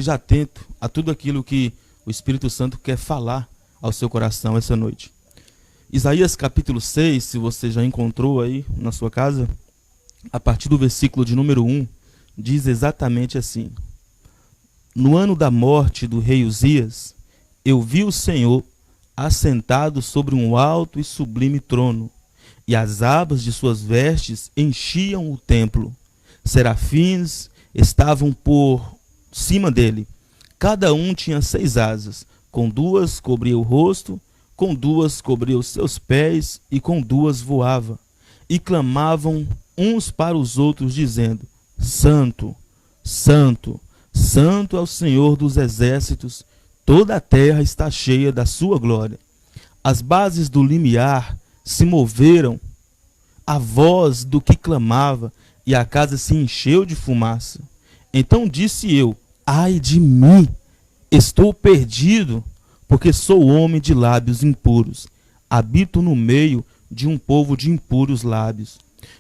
Esteja atento a tudo aquilo que o Espírito Santo quer falar ao seu coração essa noite. Isaías capítulo 6, se você já encontrou aí na sua casa, a partir do versículo de número 1, diz exatamente assim: No ano da morte do rei Uzias, eu vi o Senhor assentado sobre um alto e sublime trono, e as abas de suas vestes enchiam o templo. Serafins estavam por cima dele. Cada um tinha 6 asas, com 2 cobria o rosto, com 2 cobria os seus pés, e com 2 voava. E clamavam uns para os outros, dizendo: Santo, Santo, Santo é o Senhor dos exércitos, toda a terra está cheia da sua glória. As bases do limiar se moveram, a voz do que clamava, e a casa se encheu de fumaça. Então disse eu: ai de mim, estou perdido, porque sou homem de lábios impuros. Habito no meio de um povo de impuros lábios.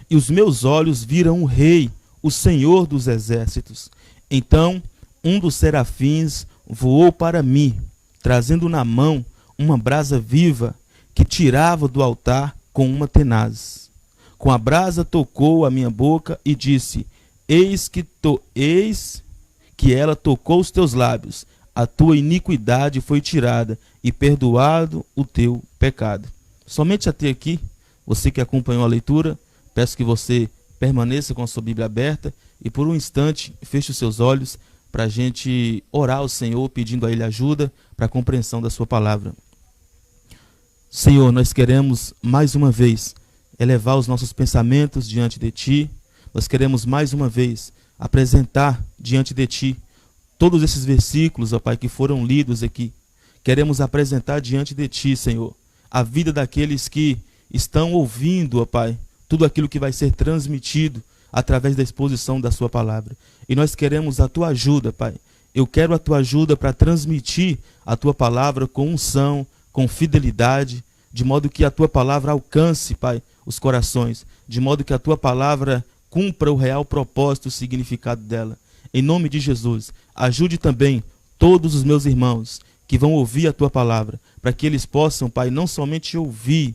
E os meus olhos viram o Rei, o Senhor dos exércitos. Então um dos serafins voou para mim, trazendo na mão uma brasa viva que tirava do altar com uma tenaz. Com a brasa tocou a minha boca e disse: Eis que ela tocou os teus lábios, a tua iniquidade foi tirada e perdoado o teu pecado. Somente até aqui, você que acompanhou a leitura, peço que você permaneça com a sua Bíblia aberta e por um instante feche os seus olhos para a gente orar ao Senhor, pedindo a Ele ajuda para a compreensão da sua palavra. Senhor, nós queremos mais uma vez elevar os nossos pensamentos diante de Ti. Nós queremos mais uma vez apresentar diante de Ti todos esses versículos, ó Pai, que foram lidos aqui. Queremos apresentar diante de Ti, Senhor, a vida daqueles que estão ouvindo, ó Pai, tudo aquilo que vai ser transmitido através da exposição da Sua palavra. E nós queremos a Tua ajuda, Pai. Eu quero a Tua ajuda para transmitir a Tua palavra com unção, com fidelidade, de modo que a Tua palavra alcance, Pai, os corações, de modo que a Tua palavra cumpra o real propósito, o significado dela. Em nome de Jesus, ajude também todos os meus irmãos que vão ouvir a Tua palavra, para que eles possam, Pai, não somente ouvir,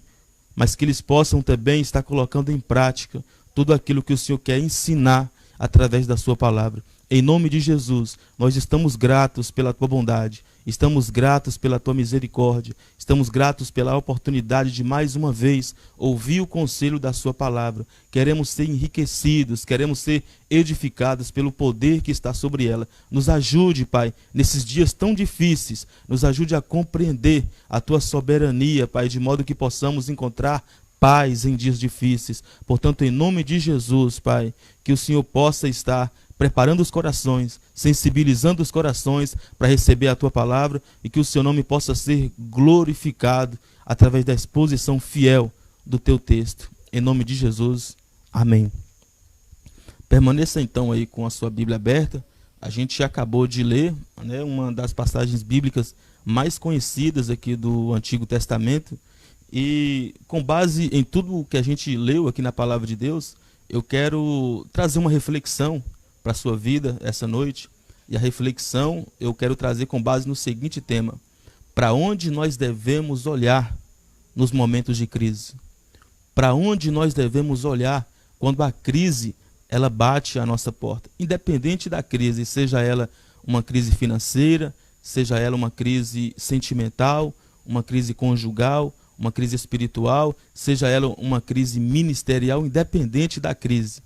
mas que eles possam também estar colocando em prática tudo aquilo que o Senhor quer ensinar através da Sua palavra. Em nome de Jesus, nós estamos gratos pela Tua bondade, estamos gratos pela Tua misericórdia, estamos gratos pela oportunidade de mais uma vez ouvir o conselho da Sua palavra. Queremos ser enriquecidos, queremos ser edificados pelo poder que está sobre ela. Nos ajude, Pai, nesses dias tão difíceis, nos ajude a compreender a Tua soberania, Pai, de modo que possamos encontrar paz em dias difíceis. Portanto, em nome de Jesus, Pai, que o Senhor possa estar preparando os corações, sensibilizando os corações para receber a Tua palavra e que o Seu nome possa ser glorificado através da exposição fiel do Teu texto. Em nome de Jesus, amém. Permaneça então aí com a sua Bíblia aberta. A gente acabou de ler, né, uma das passagens bíblicas mais conhecidas aqui do Antigo Testamento. E com base em tudo o que a gente leu aqui na Palavra de Deus, eu quero trazer uma reflexão para a sua vida essa noite. E a reflexão eu quero trazer com base no seguinte tema: para onde nós devemos olhar nos momentos de crise? Para onde nós devemos olhar quando a crise ela bate à nossa porta? Independente da crise, seja ela uma crise financeira, seja ela uma crise sentimental, uma crise conjugal, uma crise espiritual, seja ela uma crise ministerial, independente da crise.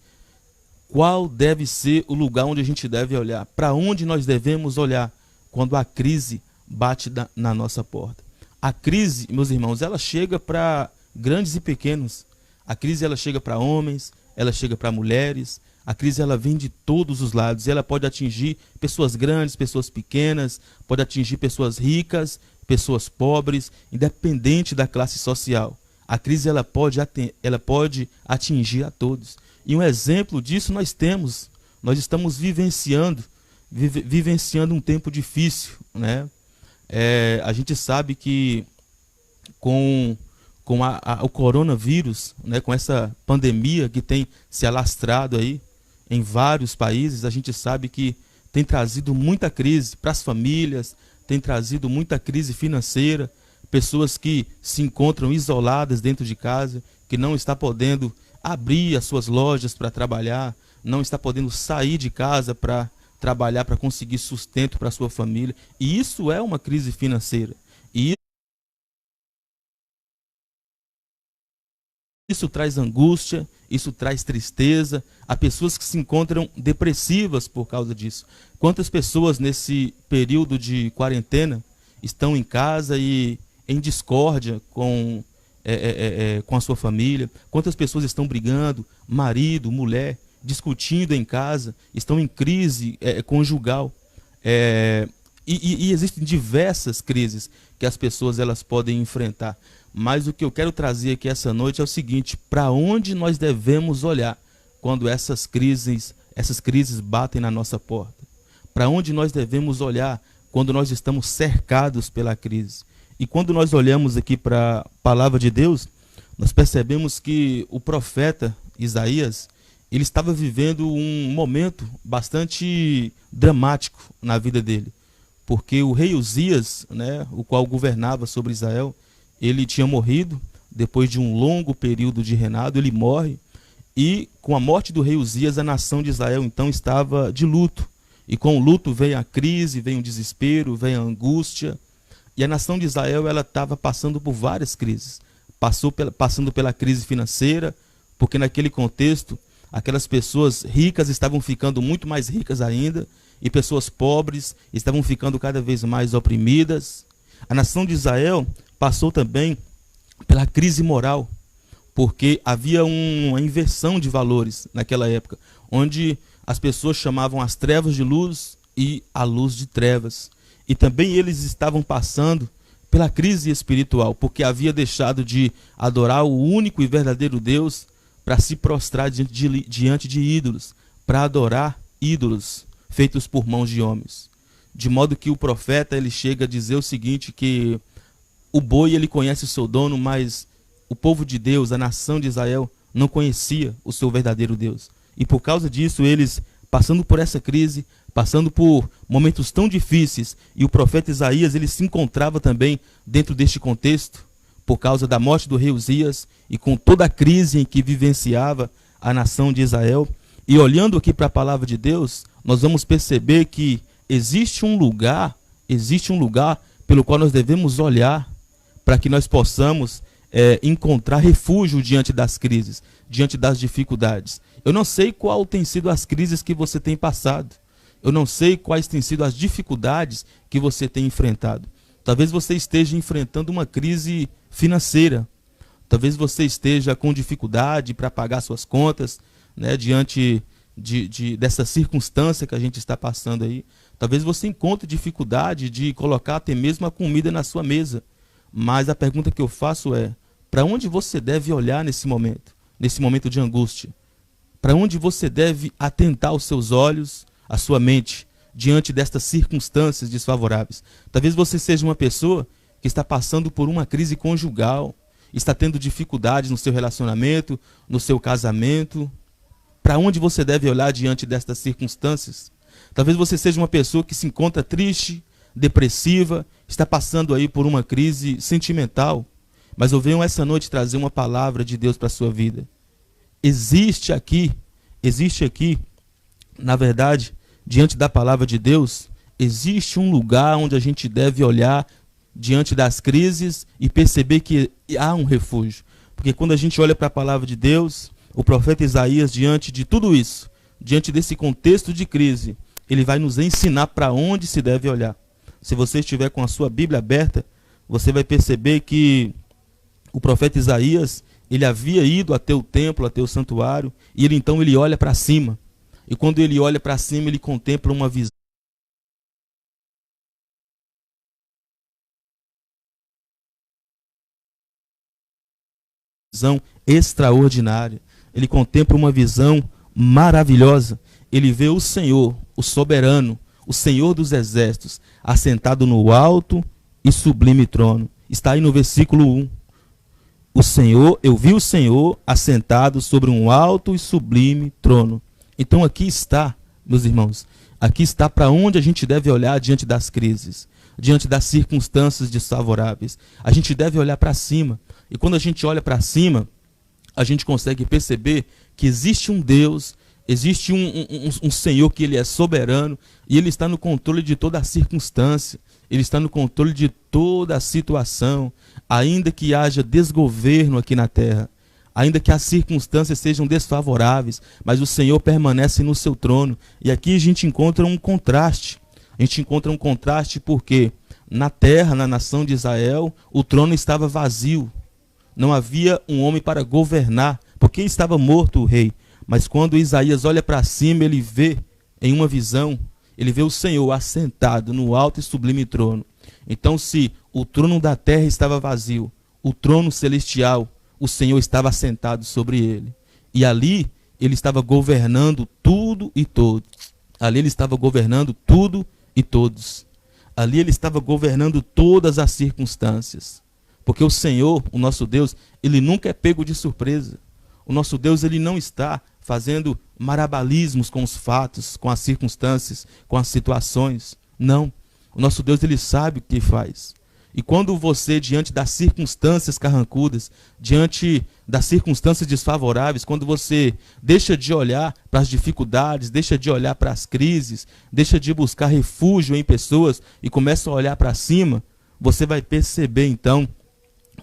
Qual deve ser o lugar onde a gente deve olhar? Para onde nós devemos olhar quando a crise bate na nossa porta? A crise, meus irmãos, ela chega para grandes e pequenos. A crise ela chega para homens, ela chega para mulheres. A crise ela vem de todos os lados. Ela pode atingir pessoas grandes, pessoas pequenas, pode atingir pessoas ricas, pessoas pobres, independente da classe social. A crise ela pode atingir a todos. E um exemplo disso nós temos. Nós estamos vivenciando um tempo difícil, né? A gente sabe que com o coronavírus, né, com essa pandemia que tem se alastrado aí em vários países, a gente sabe que tem trazido muita crise para as famílias, tem trazido muita crise financeira, pessoas que se encontram isoladas dentro de casa, que não está podendo abrir as suas lojas para trabalhar, não está podendo sair de casa para trabalhar, para conseguir sustento para a sua família. E isso é uma crise financeira. E isso traz angústia, isso traz tristeza. Há pessoas que se encontram depressivas por causa disso. Quantas pessoas nesse período de quarentena estão em casa e em discórdia com a sua família? Quantas pessoas estão brigando, marido, mulher, discutindo em casa, estão em crise conjugal? E existem diversas crises que as pessoas elas podem enfrentar. Mas o que eu quero trazer aqui essa noite é o seguinte: para onde nós devemos olhar quando essas crises batem na nossa porta? Para onde nós devemos olhar quando nós estamos cercados pela crise? E quando nós olhamos aqui para a palavra de Deus, nós percebemos que o profeta Isaías, ele estava vivendo um momento bastante dramático na vida dele. Porque o rei Uzias, né, o qual governava sobre Israel, ele tinha morrido. Depois de um longo período de reinado, ele morre. E com a morte do rei Uzias, a nação de Israel então estava de luto. E com o luto veio a crise, veio o desespero, veio a angústia. E a nação de Israel ela estava passando por várias crises. Passando pela crise financeira, porque naquele contexto, aquelas pessoas ricas estavam ficando muito mais ricas ainda, e pessoas pobres estavam ficando cada vez mais oprimidas. A nação de Israel passou também pela crise moral, porque havia uma inversão de valores naquela época, onde as pessoas chamavam as trevas de luz e a luz de trevas. E também eles estavam passando pela crise espiritual, porque havia deixado de adorar o único e verdadeiro Deus para se prostrar diante de ídolos, para adorar ídolos feitos por mãos de homens. De modo que o profeta ele chega a dizer o seguinte, que o boi ele conhece o seu dono, mas o povo de Deus, a nação de Israel, não conhecia o seu verdadeiro Deus. E por causa disso, eles passando por essa crise, passando por momentos tão difíceis, e o profeta Isaías ele se encontrava também dentro deste contexto, por causa da morte do rei Uzias, e com toda a crise em que vivenciava a nação de Israel. E olhando aqui para a palavra de Deus, nós vamos perceber que existe um lugar pelo qual nós devemos olhar para que nós possamos encontrar refúgio diante das crises, diante das dificuldades. Eu não sei qual tem sido as crises que você tem passado. Eu não sei quais têm sido as dificuldades que você tem enfrentado. Talvez você esteja enfrentando uma crise financeira. Talvez você esteja com dificuldade para pagar suas contas, né, diante dessa circunstância que a gente está passando aí. Talvez você encontre dificuldade de colocar até mesmo a comida na sua mesa. Mas a pergunta que eu faço é: para onde você deve olhar nesse momento de angústia? Para onde você deve atentar os seus olhos, a sua mente, diante destas circunstâncias desfavoráveis? Talvez você seja uma pessoa que está passando por uma crise conjugal, está tendo dificuldades no seu relacionamento, no seu casamento. Para onde você deve olhar diante destas circunstâncias? Talvez você seja uma pessoa que se encontra triste, depressiva, está passando aí por uma crise sentimental. Mas eu venho essa noite trazer uma palavra de Deus para a sua vida. Existe aqui, na verdade, diante da palavra de Deus, existe um lugar onde a gente deve olhar diante das crises e perceber que há um refúgio. Porque quando a gente olha para a palavra de Deus, o profeta Isaías, diante de tudo isso, diante desse contexto de crise, ele vai nos ensinar para onde se deve olhar. Se você estiver com a sua Bíblia aberta, você vai perceber que o profeta Isaías, ele havia ido até o templo, até o santuário, e ele olha para cima. E quando ele olha para cima, ele contempla uma visão extraordinária. Ele contempla uma visão maravilhosa. Ele vê o Senhor, o soberano, o Senhor dos exércitos, assentado no alto e sublime trono. Está aí no versículo 1. Eu vi o Senhor assentado sobre um alto e sublime trono. Então aqui está, meus irmãos, Aqui está para onde a gente deve olhar diante das crises, diante das circunstâncias desfavoráveis. A gente deve olhar para cima. E quando a gente olha para cima, a gente consegue perceber que existe um Deus, existe um Senhor que ele é soberano e ele está no controle de toda a circunstância, ele está no controle de toda a situação, ainda que haja desgoverno aqui na terra, ainda que as circunstâncias sejam desfavoráveis, mas o Senhor permanece no seu trono. E aqui a gente encontra um contraste. A gente encontra um contraste porque na terra, na nação de Israel, o trono estava vazio. Não havia um homem para governar, porque estava morto o rei. Mas quando Isaías olha para cima, ele vê em uma visão, ele vê o Senhor assentado no alto e sublime trono. Então, se o trono da terra estava vazio, o trono celestial, o Senhor estava assentado sobre ele. E ali ele estava governando tudo e todos. Ali ele estava governando tudo e todos. Ali ele estava governando todas as circunstâncias. Porque o Senhor, o nosso Deus, ele nunca é pego de surpresa. O nosso Deus, ele não está fazendo marabalismos com os fatos, com as circunstâncias, com as situações. Não. O nosso Deus, ele sabe o que faz. E quando você, diante das circunstâncias carrancudas, diante das circunstâncias desfavoráveis, quando você deixa de olhar para as dificuldades, deixa de olhar para as crises, deixa de buscar refúgio em pessoas e começa a olhar para cima, você vai perceber então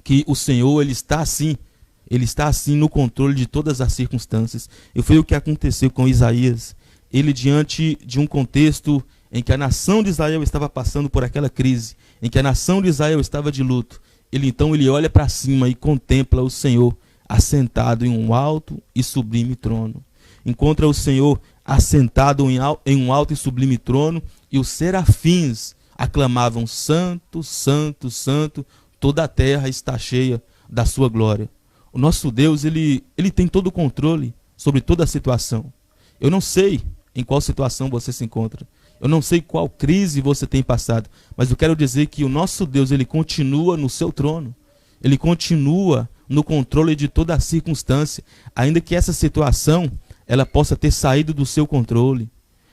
que o Senhor, ele está assim no controle de todas as circunstâncias. E foi o que aconteceu com Isaías. Ele, diante de um contexto em que a nação de Israel estava passando por aquela crise, em que a nação de Israel estava de luto, ele olha para cima e contempla o Senhor assentado em um alto e sublime trono. Encontra o Senhor assentado em um alto e sublime trono, e os serafins aclamavam: Santo, Santo, Santo, toda a terra está cheia da sua glória. O nosso Deus, ele tem todo o controle sobre toda a situação. Eu não sei em qual situação você se encontra. Eu não sei qual crise você tem passado. Mas eu quero dizer que o nosso Deus, ele continua no seu trono. Ele continua no controle de toda a circunstância. Ainda que essa situação, ela possa ter saído do seu controle.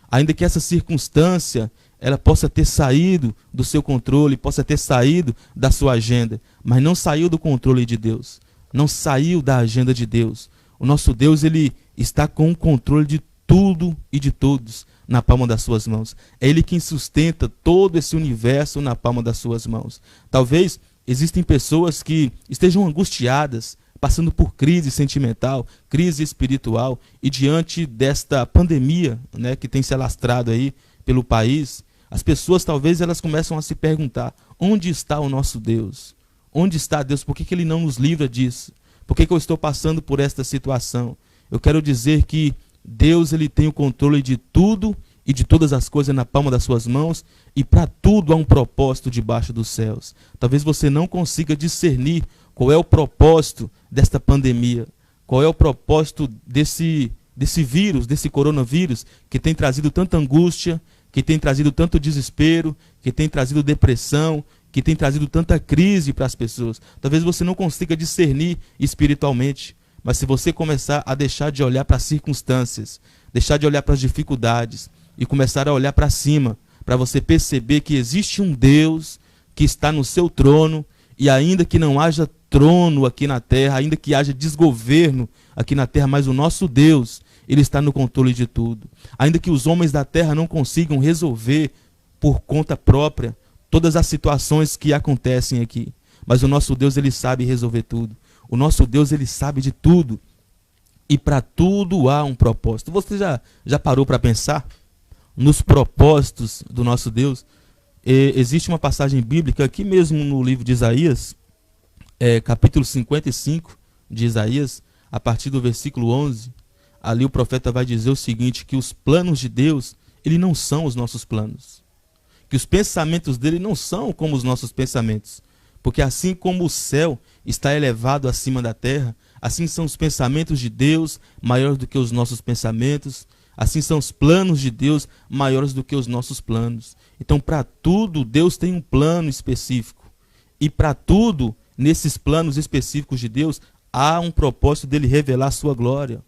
Ainda que essa circunstância, ela possa ter saído do seu controle, possa ter saído da sua agenda. Mas não saiu do controle de Deus. Não saiu da agenda de Deus. O nosso Deus, ele está com o controle de tudo e de todos na palma das suas mãos. É ele quem sustenta todo esse universo na palma das suas mãos. Talvez existem pessoas que estejam angustiadas, passando por crise sentimental, crise espiritual, e diante desta pandemia, né, que tem se alastrado aí pelo país, as pessoas talvez elas começam a se perguntar: onde está o nosso Deus? Onde está Deus? Por que ele não nos livra disso? Por que eu estou passando por esta situação? Eu quero dizer que Deus, ele tem o controle de tudo e de todas as coisas na palma das suas mãos, e para tudo há um propósito debaixo dos céus. Talvez você não consiga discernir qual é o propósito desta pandemia, qual é o propósito desse vírus, desse coronavírus, que tem trazido tanta angústia, que tem trazido tanto desespero, que tem trazido depressão, que tem trazido tanta crise para as pessoas. Talvez você não consiga discernir espiritualmente, mas se você começar a deixar de olhar para as circunstâncias, deixar de olhar para as dificuldades e começar a olhar para cima, para você perceber que existe um Deus que está no seu trono, e ainda que não haja trono aqui na terra, ainda que haja desgoverno aqui na terra, mas o nosso Deus, ele está no controle de tudo. Ainda que os homens da terra não consigam resolver por conta própria todas as situações que acontecem aqui, mas o nosso Deus, ele sabe resolver tudo. O nosso Deus, ele sabe de tudo. E para tudo há um propósito. Você já parou para pensar nos propósitos do nosso Deus? Existe uma passagem bíblica aqui mesmo no livro de Isaías, capítulo 55 de Isaías, a partir do versículo 11. Ali o profeta vai dizer o seguinte: que os planos de Deus, ele não são os nossos planos. Que os pensamentos dele não são como os nossos pensamentos. Porque assim como o céu está elevado acima da terra, assim são os pensamentos de Deus maiores do que os nossos pensamentos, assim são os planos de Deus maiores do que os nossos planos. Então, para tudo, Deus tem um plano específico. E para tudo, nesses planos específicos de Deus, há um propósito dele revelar a sua glória.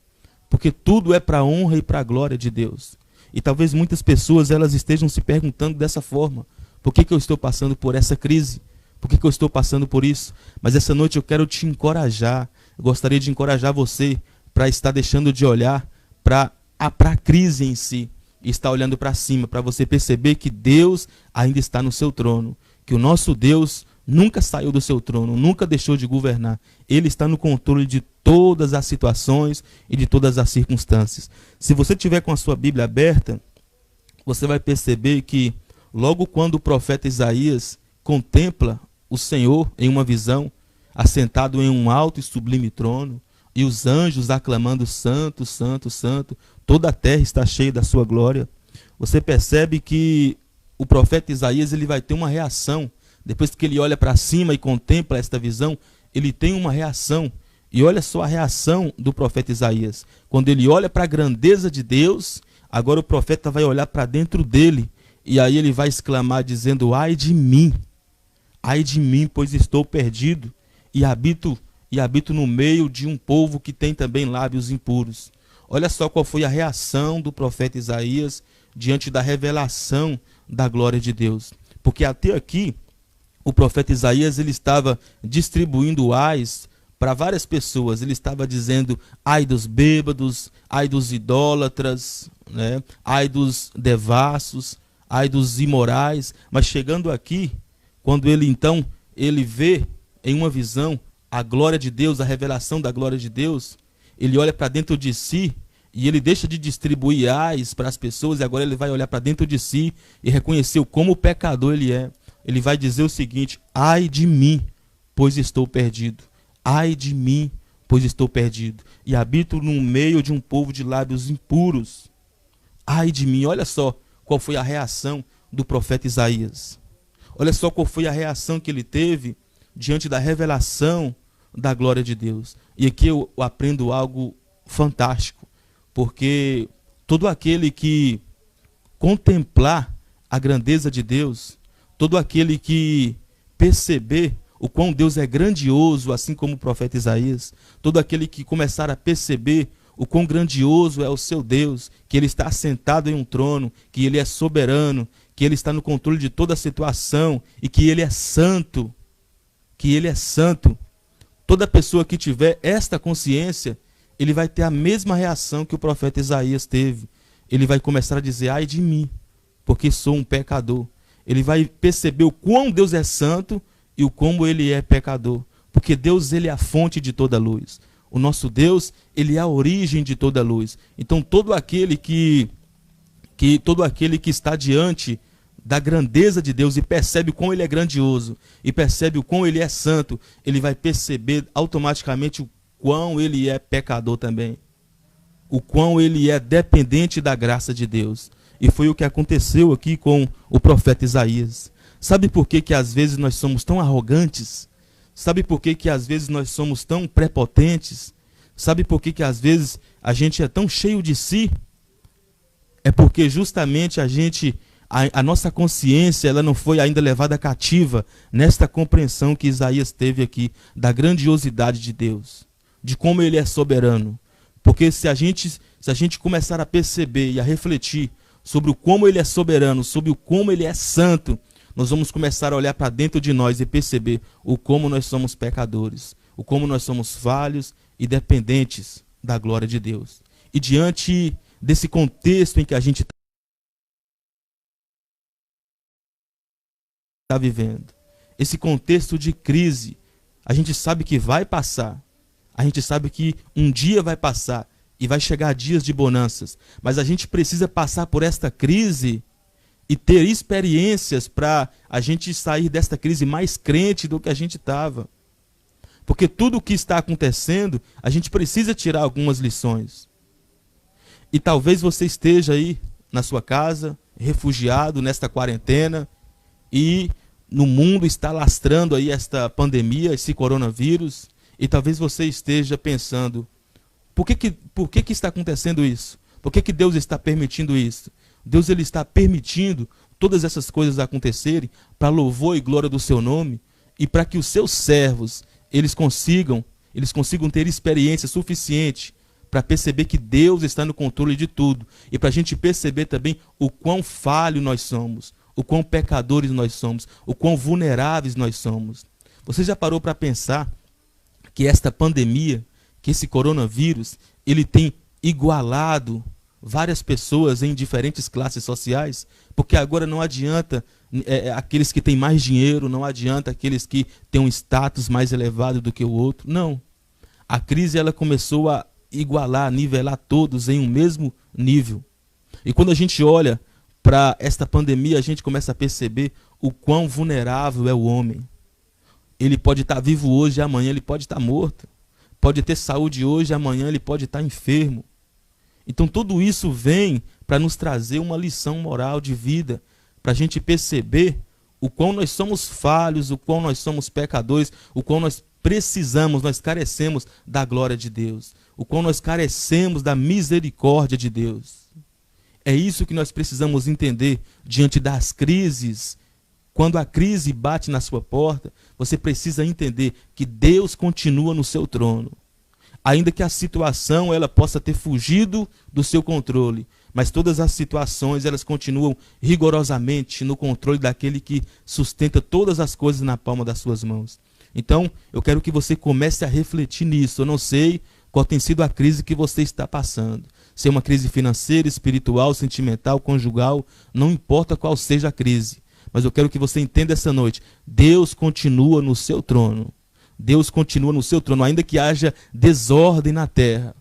Porque tudo é para a honra e para a glória de Deus. E talvez muitas pessoas elas estejam se perguntando dessa forma: por que eu estou passando por essa crise? Por que eu estou passando por isso? Mas essa noite eu quero te encorajar. Eu gostaria de encorajar você para estar deixando de olhar para a crise em si e estar olhando para cima, para você perceber que Deus ainda está no seu trono, que o nosso Deus nunca saiu do seu trono, nunca deixou de governar. Ele está no controle de todas as situações e de todas as circunstâncias. Se você tiver com a sua Bíblia aberta, você vai perceber que logo quando o profeta Isaías contempla o Senhor em uma visão, assentado em um alto e sublime trono, e os anjos aclamando: Santo, Santo, Santo, toda a terra está cheia da sua glória. Você percebe que o profeta Isaías ele vai ter uma reação. Depois que ele olha para cima e contempla esta visão, ele tem uma reação. E olha só a reação do profeta Isaías. Quando ele olha para a grandeza de Deus, agora o profeta vai olhar para dentro dele. E aí ele vai exclamar dizendo: ai de mim, pois estou perdido e habito no meio de um povo que tem também lábios impuros. Olha só qual foi a reação do profeta Isaías diante da revelação da glória de Deus. Porque até aqui, o profeta Isaías ele estava distribuindo ais para várias pessoas. Ele estava dizendo: ai dos bêbados, ai dos idólatras, né? Ai dos devassos, ai dos imorais. Mas chegando aqui, quando ele vê em uma visão a glória de Deus, a revelação da glória de Deus, ele olha para dentro de si e ele deixa de distribuir ais para as pessoas, e agora ele vai olhar para dentro de si e reconhecer como pecador ele é. Ele vai dizer o seguinte: ai de mim, pois estou perdido. Ai de mim, pois estou perdido. E habito no meio de um povo de lábios impuros. Ai de mim. Olha só qual foi a reação do profeta Isaías. Olha só qual foi a reação que ele teve diante da revelação da glória de Deus. E aqui eu aprendo algo fantástico, porque todo aquele que contemplar a grandeza de Deus, todo aquele que perceber o quão Deus é grandioso, assim como o profeta Isaías, todo aquele que começar a perceber o quão grandioso é o seu Deus, que ele está assentado em um trono, que ele é soberano, que ele está no controle de toda a situação e que ele é santo, toda pessoa que tiver esta consciência, ele vai ter a mesma reação que o profeta Isaías teve. Ele vai começar a dizer: ai de mim, porque sou um pecador. Ele vai perceber o quão Deus é santo e o como ele é pecador. Porque Deus, ele é a fonte de toda luz. O nosso Deus, ele é a origem de toda luz. Então todo aquele que está diante da grandeza de Deus e percebe o quão ele é grandioso e percebe o quão ele é santo, ele vai perceber automaticamente o quão ele é pecador também. O quão ele é dependente da graça de Deus. E foi o que aconteceu aqui com o profeta Isaías. Sabe por que às vezes nós somos tão arrogantes? Sabe por que às vezes nós somos tão prepotentes? Sabe por que às vezes a gente é tão cheio de si? É porque justamente a nossa consciência ela não foi ainda levada cativa nesta compreensão que Isaías teve aqui da grandiosidade de Deus, de como ele é soberano. Porque se a gente começar a perceber e a refletir sobre o como ele é soberano, sobre o como ele é santo, nós vamos começar a olhar para dentro de nós e perceber o como nós somos pecadores, o como nós somos falhos e dependentes da glória de Deus. E diante desse contexto em que a gente está vivendo, esse contexto de crise, a gente sabe que vai passar, a gente sabe que um dia vai passar e vai chegar dias de bonanças, mas a gente precisa passar por esta crise e ter experiências para a gente sair desta crise mais crente do que a gente estava. Porque tudo o que está acontecendo, a gente precisa tirar algumas lições. E talvez você esteja aí na sua casa, refugiado nesta quarentena, e no mundo está lastrando aí esta pandemia, esse coronavírus, e talvez você esteja pensando: por que está acontecendo isso? Por que Deus está permitindo isso? Deus ele está permitindo todas essas coisas acontecerem para louvor e glória do seu nome e para que os seus servos eles consigam ter experiência suficiente para perceber que Deus está no controle de tudo e para a gente perceber também o quão falho nós somos, o quão pecadores nós somos, o quão vulneráveis nós somos. Você já parou para pensar que esta pandemia, que esse coronavírus, ele tem igualado várias pessoas em diferentes classes sociais? Porque agora não adianta aqueles que têm mais dinheiro, não adianta aqueles que têm um status mais elevado do que o outro. Não. A crise ela começou a igualar, nivelar todos em um mesmo nível. E quando a gente olha para esta pandemia, a gente começa a perceber o quão vulnerável é o homem. Ele pode estar vivo hoje e amanhã ele pode estar morto. Pode ter saúde hoje e amanhã ele pode estar enfermo. Então tudo isso vem para nos trazer uma lição moral de vida, para a gente perceber o quão nós somos falhos, o quão nós somos pecadores, o quão nós precisamos, nós carecemos da glória de Deus, o quão nós carecemos da misericórdia de Deus. É isso que nós precisamos entender diante das crises. Quando a crise bate na sua porta, você precisa entender que Deus continua no seu trono. Ainda que a situação ela possa ter fugido do seu controle, mas todas as situações elas continuam rigorosamente no controle daquele que sustenta todas as coisas na palma das suas mãos. Então, eu quero que você comece a refletir nisso. Eu não sei qual tem sido a crise que você está passando. Se é uma crise financeira, espiritual, sentimental, conjugal, não importa qual seja a crise. Mas eu quero que você entenda essa noite. Deus continua no seu trono. Deus continua no seu trono, ainda que haja desordem na terra,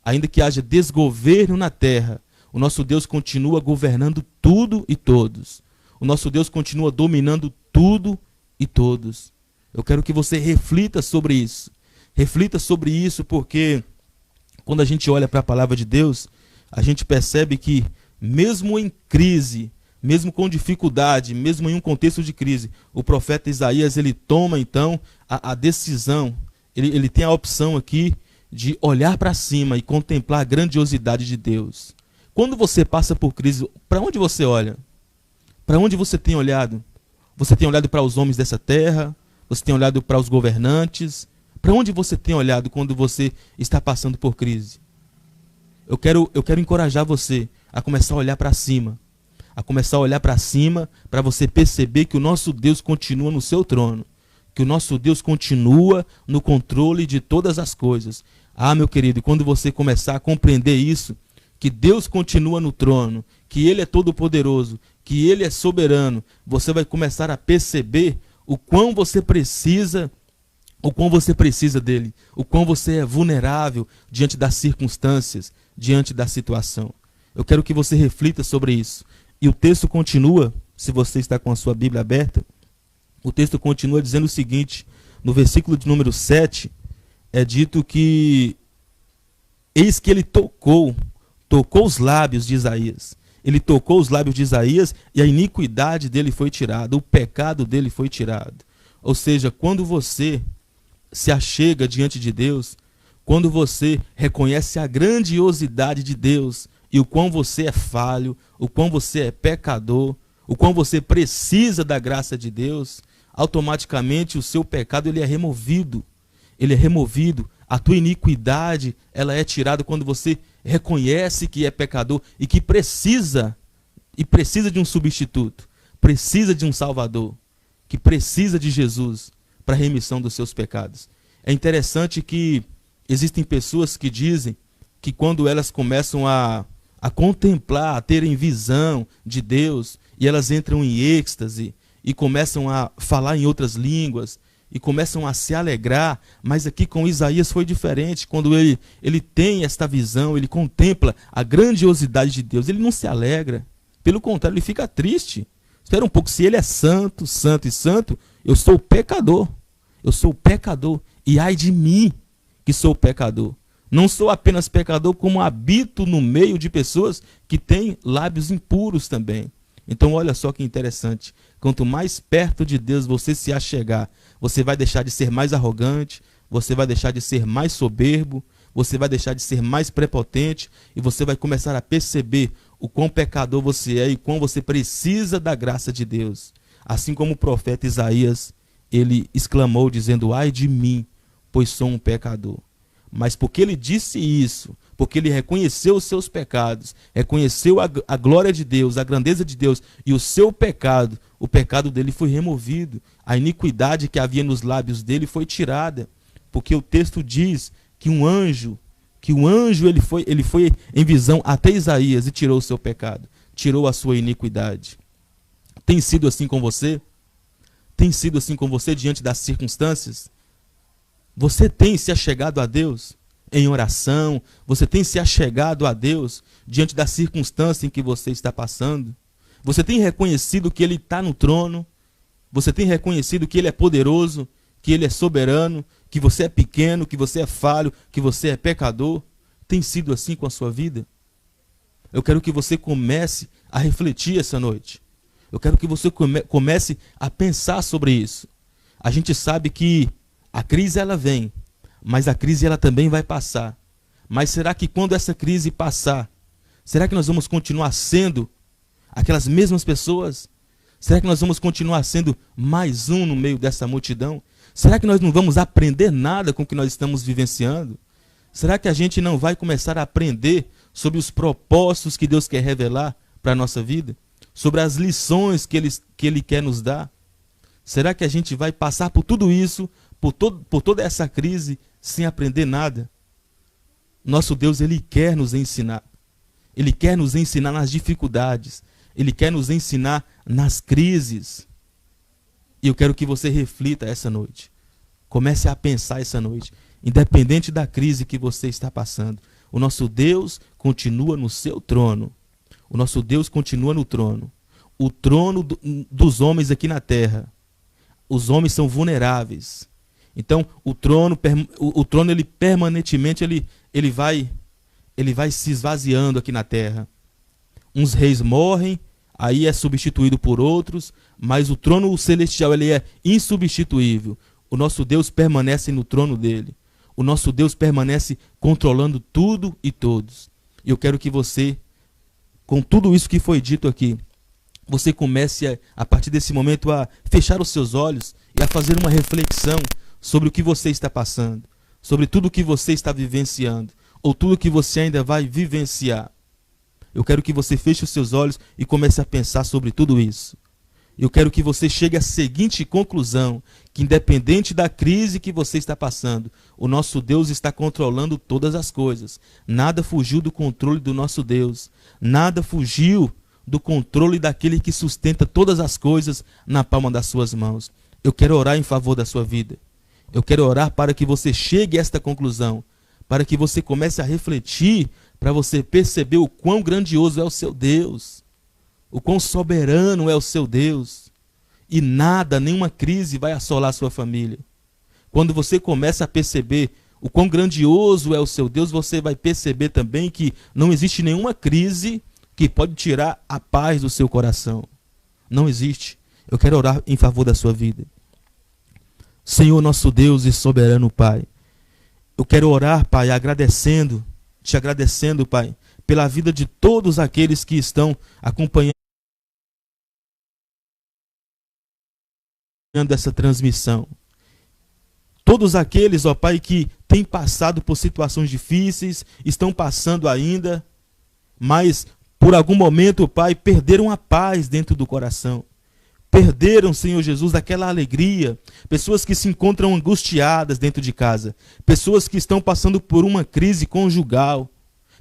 ainda que haja desgoverno na terra, o nosso Deus continua governando tudo e todos. O nosso Deus continua dominando tudo e todos. Eu quero que você reflita sobre isso. Reflita sobre isso porque quando a gente olha para a palavra de Deus, a gente percebe que mesmo em crise, mesmo com dificuldade, mesmo em um contexto de crise, o profeta Isaías ele toma então a decisão, ele tem a opção aqui de olhar para cima e contemplar a grandiosidade de Deus. Quando você passa por crise, para onde você olha? Para onde você tem olhado? Você tem olhado para os homens dessa terra? Você tem olhado para os governantes? Para onde você tem olhado quando você está passando por crise? Eu quero encorajar você a começar a olhar para cima. A começar a olhar para cima para você perceber que o nosso Deus continua no seu trono. Que o nosso Deus continua no controle de todas as coisas. Ah, meu querido, e quando você começar a compreender isso, que Deus continua no trono, que Ele é todo-poderoso, que Ele é soberano, você vai começar a perceber o quão você precisa dele, o quão você é vulnerável diante das circunstâncias, diante da situação. Eu quero que você reflita sobre isso. E o texto continua, se você está com a sua Bíblia aberta, o texto continua dizendo o seguinte, no versículo de número 7, é dito que eis que ele tocou os lábios de Isaías. Ele tocou os lábios de Isaías e a iniquidade dele foi tirada, o pecado dele foi tirado. Ou seja, quando você se achega diante de Deus, quando você reconhece a grandiosidade de Deus e o quão você é falho, o quão você é pecador, o quão você precisa da graça de Deus, automaticamente o seu pecado ele é removido. Ele é removido. A tua iniquidade ela é tirada quando você reconhece que é pecador e que precisa de um substituto, precisa de um Salvador, que precisa de Jesus para a remissão dos seus pecados. É interessante que existem pessoas que dizem que quando elas começam a contemplar, a terem visão de Deus, e elas entram em êxtase e começam a falar em outras línguas e começam a se alegrar, mas aqui com Isaías foi diferente. Quando ele tem esta visão, ele contempla a grandiosidade de Deus, ele não se alegra, pelo contrário, ele fica triste. Espera um pouco, se ele é santo, santo e santo, eu sou pecador, e ai de mim que sou pecador. Não sou apenas pecador, como habito no meio de pessoas que têm lábios impuros também. Então olha só que interessante, quanto mais perto de Deus você se achegar, você vai deixar de ser mais arrogante, você vai deixar de ser mais soberbo, você vai deixar de ser mais prepotente e você vai começar a perceber o quão pecador você é e quão você precisa da graça de Deus. Assim como o profeta Isaías, ele exclamou dizendo, ai de mim, pois sou um pecador. Mas porque ele disse isso, porque ele reconheceu os seus pecados, reconheceu a glória de Deus, a grandeza de Deus e o seu pecado. O pecado dele foi removido, a iniquidade que havia nos lábios dele foi tirada, porque o texto diz que um anjo ele foi em visão até Isaías e tirou o seu pecado, tirou a sua iniquidade. Tem sido assim com você? Tem sido assim com você diante das circunstâncias? Você tem se achegado a Deus em oração? Você tem se achegado a Deus diante da circunstância em que você está passando? Você tem reconhecido que Ele está no trono? Você tem reconhecido que Ele é poderoso, que Ele é soberano, que você é pequeno, que você é falho, que você é pecador? Tem sido assim com a sua vida? Eu quero que você comece a refletir essa noite. Eu quero que você comece a pensar sobre isso. A gente sabe que a crise ela vem, mas a crise ela também vai passar. Mas será que quando essa crise passar, será que nós vamos continuar sendo aquelas mesmas pessoas? Será que nós vamos continuar sendo mais um no meio dessa multidão? Será que nós não vamos aprender nada com o que nós estamos vivenciando? Será que a gente não vai começar a aprender sobre os propósitos que Deus quer revelar para a nossa vida? Sobre as lições que Ele quer nos dar? Será que a gente vai passar por tudo isso, por toda essa crise, sem aprender nada? Nosso Deus, Ele quer nos ensinar. Ele quer nos ensinar nas dificuldades. Ele quer nos ensinar nas crises. E eu quero que você reflita essa noite. Comece a pensar essa noite. Independente da crise que você está passando, o nosso Deus continua no seu trono. O nosso Deus continua no trono. O trono dos homens aqui na terra. Os homens são vulneráveis. Então, o trono ele permanentemente ele vai se esvaziando aqui na terra. Uns reis morrem, aí é substituído por outros, mas o trono celestial ele é insubstituível. O nosso Deus permanece no trono dele. O nosso Deus permanece controlando tudo e todos. E eu quero que você, com tudo isso que foi dito aqui, você comece a partir desse momento a fechar os seus olhos e a fazer uma reflexão sobre o que você está passando, sobre tudo o que você está vivenciando, ou tudo que você ainda vai vivenciar. Eu quero que você feche os seus olhos e comece a pensar sobre tudo isso. Eu quero que você chegue à seguinte conclusão, que independente da crise que você está passando, o nosso Deus está controlando todas as coisas. Nada fugiu do controle do nosso Deus. Nada fugiu do controle daquele que sustenta todas as coisas na palma das suas mãos. Eu quero orar em favor da sua vida. Eu quero orar para que você chegue a esta conclusão, para que você comece a refletir, para você perceber o quão grandioso é o seu Deus, o quão soberano é o seu Deus, e nada, nenhuma crise vai assolar a sua família. Quando você começa a perceber o quão grandioso é o seu Deus, você vai perceber também que não existe nenhuma crise que pode tirar a paz do seu coração. Não existe. Eu quero orar em favor da sua vida. Senhor nosso Deus e soberano Pai, eu quero orar, Pai, te agradecendo, Pai, pela vida de todos aqueles que estão acompanhando essa transmissão. Todos aqueles, ó Pai, que têm passado por situações difíceis, estão passando ainda, mas por algum momento, Pai, perderam a paz dentro do coração. Perderam, Senhor Jesus, aquela alegria. Pessoas que se encontram angustiadas dentro de casa. Pessoas que estão passando por uma crise conjugal.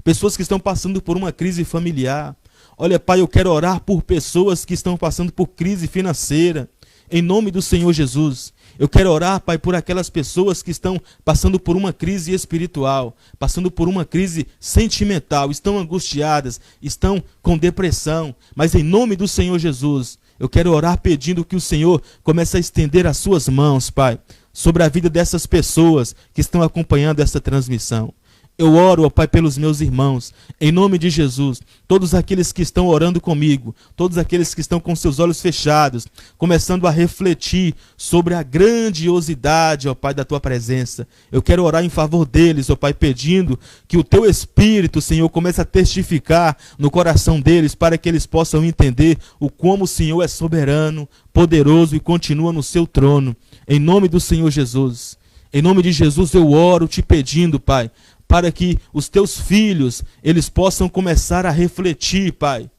Pessoas que estão passando por uma crise familiar. Olha, Pai, eu quero orar por pessoas que estão passando por crise financeira. Em nome do Senhor Jesus. Eu quero orar, Pai, por aquelas pessoas que estão passando por uma crise espiritual, passando por uma crise sentimental, estão angustiadas, estão com depressão. Mas em nome do Senhor Jesus, eu quero orar pedindo que o Senhor comece a estender as suas mãos, Pai, sobre a vida dessas pessoas que estão acompanhando essa transmissão. Eu oro, ó Pai, pelos meus irmãos, em nome de Jesus, todos aqueles que estão orando comigo, todos aqueles que estão com seus olhos fechados, começando a refletir sobre a grandiosidade, ó Pai, da Tua presença. Eu quero orar em favor deles, ó Pai, pedindo que o Teu Espírito, Senhor, comece a testificar no coração deles, para que eles possam entender o como o Senhor é soberano, poderoso e continua no seu trono. Em nome do Senhor Jesus. Em nome de Jesus eu oro te pedindo, Pai, para que os teus filhos, eles possam começar a refletir, Pai,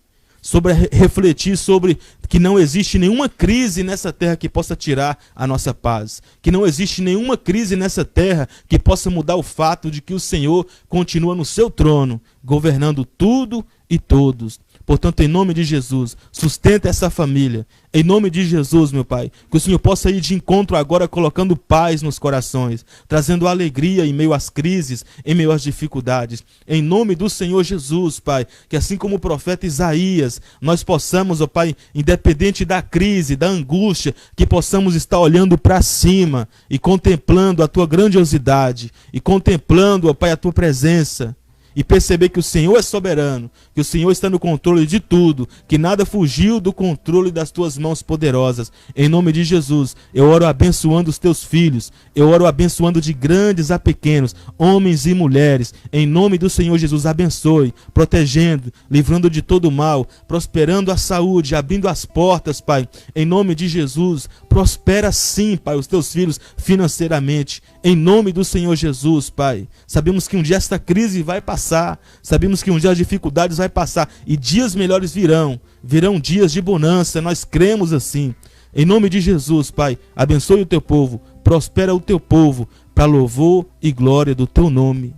refletir sobre que não existe nenhuma crise nessa terra que possa tirar a nossa paz, que não existe nenhuma crise nessa terra que possa mudar o fato de que o Senhor continua no seu trono, governando tudo e todos. Portanto, em nome de Jesus, sustenta essa família. Em nome de Jesus, meu Pai, que o Senhor possa ir de encontro agora colocando paz nos corações, trazendo alegria em meio às crises, em meio às dificuldades. Em nome do Senhor Jesus, Pai, que assim como o profeta Isaías, nós possamos, ó Pai, independente da crise, da angústia, que possamos estar olhando para cima e contemplando a Tua grandiosidade, e contemplando, ó Pai, a Tua presença. E perceber que o Senhor é soberano, que o Senhor está no controle de tudo, que nada fugiu do controle das tuas mãos poderosas. Em nome de Jesus, eu oro abençoando os teus filhos, eu oro abençoando de grandes a pequenos, homens e mulheres. Em nome do Senhor Jesus, abençoe, protegendo, livrando de todo mal, prosperando a saúde, abrindo as portas, Pai. Em nome de Jesus, prospera sim, Pai, os teus filhos financeiramente. Em nome do Senhor Jesus, Pai. Sabemos que um dia esta crise vai passar, sabemos que um dia as dificuldades vai passar e dias melhores virão dias de bonança, nós cremos assim. Em nome de Jesus, Pai, abençoe o teu povo, prospera o teu povo, para louvor e glória do teu nome.